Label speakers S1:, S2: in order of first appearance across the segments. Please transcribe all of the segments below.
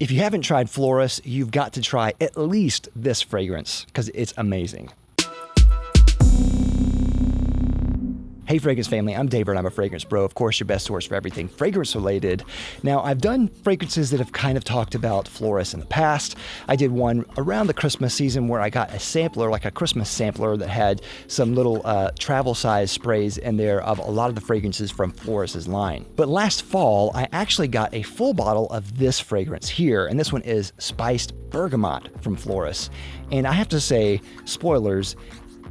S1: If you haven't tried Floris, you've got to try at least this fragrance because it's amazing. Hey Fragrance family, I'm David, I'm a fragrance bro, of course your best source for everything fragrance related. Now I've done fragrances that have kind of talked about Floris in the past. I did one around the Christmas season where I got a sampler, like a Christmas sampler that had some little travel size sprays in there of a lot of the fragrances from Floris's line. But last fall, I actually got a full bottle of this fragrance here, and this one is Spiced Bergamot from Floris. And I have to say, spoilers,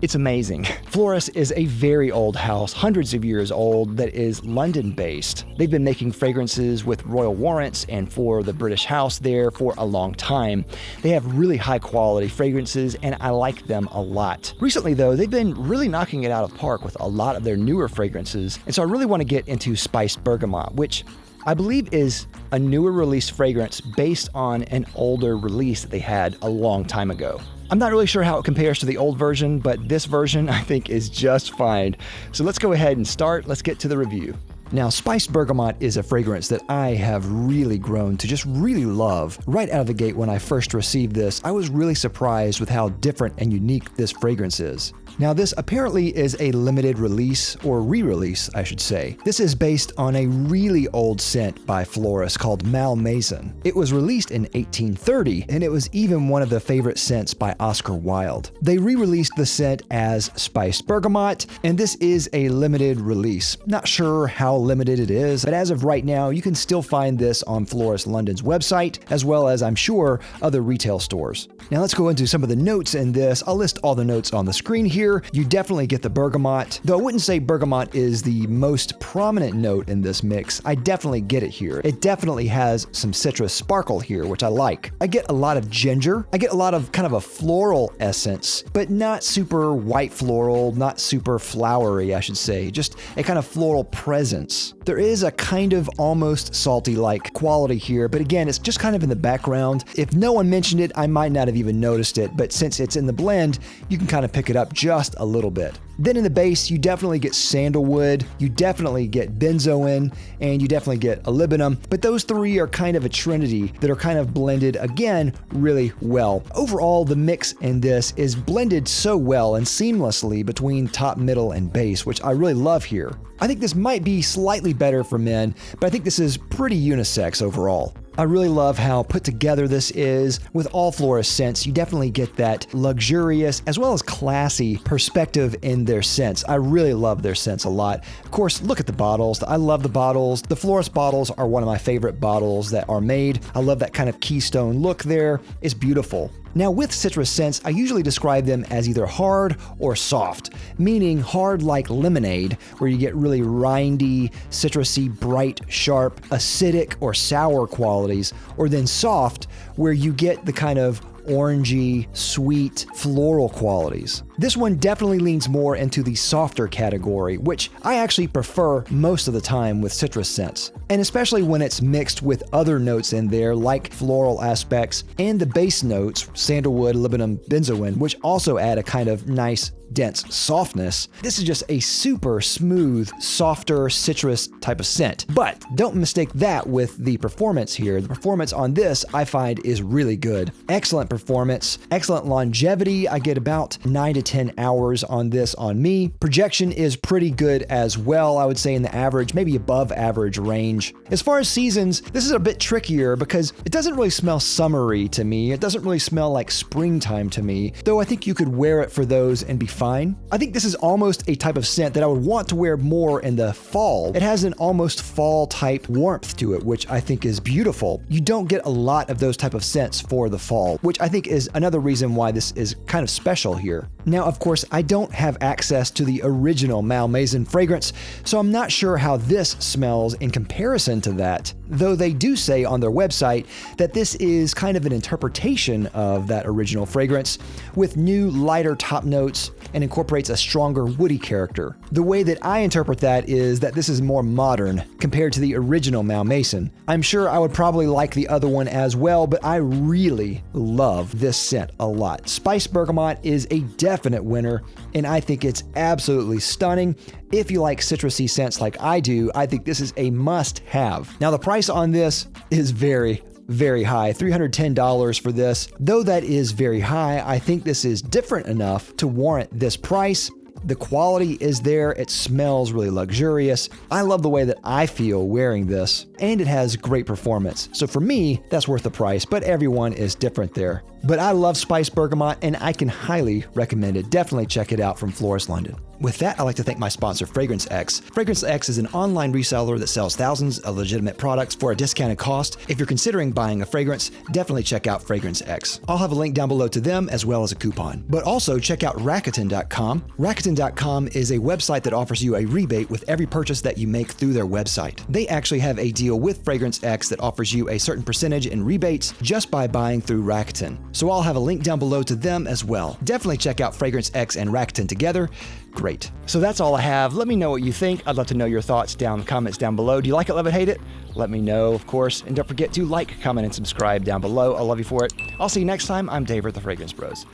S1: it's amazing. Floris is a very old house, hundreds of years old, that is London-based. They've been making fragrances with royal warrants and for the British house there for a long time. They have really high-quality fragrances, and I like them a lot. Recently, though, they've been really knocking it out of the park with a lot of their newer fragrances, and so I really want to get into Spiced Bergamot, which I believe is a newer release fragrance based on an older release that they had a long time ago. I'm not really sure how it compares to the old version, but this version I think is just fine. So let's go ahead and start. Let's get to the review. Now, Spiced Bergamot is a fragrance that I have really grown to just really love. Right out of the gate when I first received this, I was really surprised with how different and unique this fragrance is. Now, this apparently is a limited release, or re-release, I should say. This is based on a really old scent by Floris called Malmaison. It was released in 1830, and it was even one of the favorite scents by Oscar Wilde. They re-released the scent as Spiced Bergamot, and this is a limited release. Not sure how limited it is, but as of right now, you can still find this on Floris London's website, as well as, I'm sure, other retail stores. Now let's go into some of the notes in this. I'll list all the notes on the screen here. You definitely get the bergamot, though I wouldn't say bergamot is the most prominent note in this mix. I definitely get it here. It definitely has some citrus sparkle here, which I like. I get a lot of ginger. I get a lot of kind of a floral essence, but not super white floral, not super flowery, I should say. Just a kind of floral presence. There is a kind of almost salty-like quality here, but again, it's just kind of in the background. If no one mentioned it, I might not have even noticed it, but since it's in the blend, you can kind of pick it up just a little bit. Then in the base, you definitely get sandalwood, you definitely get benzoin, and you definitely get molybdenum, but those three are kind of a trinity that are kind of blended, again, really well. Overall, the mix in this is blended so well and seamlessly between top, middle, and base, which I really love here. I think this might be slightly better for men, but I think this is pretty unisex overall. I really love how put together this is. With all Floris scents, you definitely get that luxurious as well as classy perspective in their scents. I really love their scents a lot. Of course, look at the bottles. I love the bottles. The Floris bottles are one of my favorite bottles that are made. I love that kind of keystone look there. It's beautiful. Now with citrus scents, I usually describe them as either hard or soft, meaning hard like lemonade, where you get really rindy, citrusy, bright, sharp, acidic, or sour qualities, or then soft, where you get the kind of orangey, sweet, floral qualities. This one definitely leans more into the softer category, which I actually prefer most of the time with citrus scents. And especially when it's mixed with other notes in there like floral aspects and the base notes, sandalwood, molybdenum, benzoin, which also add a kind of nice dense softness. This is just a super smooth, softer citrus type of scent. But don't mistake that with the performance here. The performance on this I find is really good. Excellent performance, excellent longevity. I get about 9 to 10 hours on this on me. Projection is pretty good as well. I would say in the average, maybe above average range. As far as seasons, this is a bit trickier because it doesn't really smell summery to me. It doesn't really smell like springtime to me, though I think you could wear it for those and be fine. I think this is almost a type of scent that I would want to wear more in the fall. It has an almost fall type warmth to it, which I think is beautiful. You don't get a lot of those type of scents for the fall, which I think is another reason why this is kind of special here. Now, of course, I don't have access to the original Malmaison fragrance, so I'm not sure how this smells in comparison to that, though they do say on their website that this is kind of an interpretation of that original fragrance with new lighter top notes and incorporates a stronger woody character. The way that I interpret that is that this is more modern compared to the original Malmaison. I'm sure I would probably like the other one as well, but I really love this scent a lot. Spiced Bergamot is a definite winner, and I think it's absolutely stunning. If you like citrusy scents like I do, I think this is a must-have. Now, the price on this is very very high, $310 for this. Though that is very high, I think this is different enough to warrant this price. The quality is there. It smells really luxurious. I love the way that I feel wearing this, and it has great performance. So for me, that's worth the price, but everyone is different there. But I love Spice Bergamot, and I can highly recommend it. Definitely check it out from Floris London. With that, I'd like to thank my sponsor, Fragrance X. Fragrance X is an online reseller that sells thousands of legitimate products for a discounted cost. If you're considering buying a fragrance, definitely check out Fragrance X. I'll have a link down below to them as well as a coupon. But also check out Rakuten.com. Rakuten.com is a website that offers you a rebate with every purchase that you make through their website. They actually have a deal with Fragrance X that offers you a certain percentage in rebates just by buying through Rakuten. So I'll have a link down below to them as well. Definitely check out Fragrance X and Rakuten together. Great. So that's all I have. Let me know what you think. I'd love to know your thoughts down in the comments down below. Do you like it, love it, hate it? Let me know, of course. And don't forget to like, comment, and subscribe down below. I love you for it. I'll see you next time. I'm Dave with the Fragrance Bros.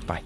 S1: Bye.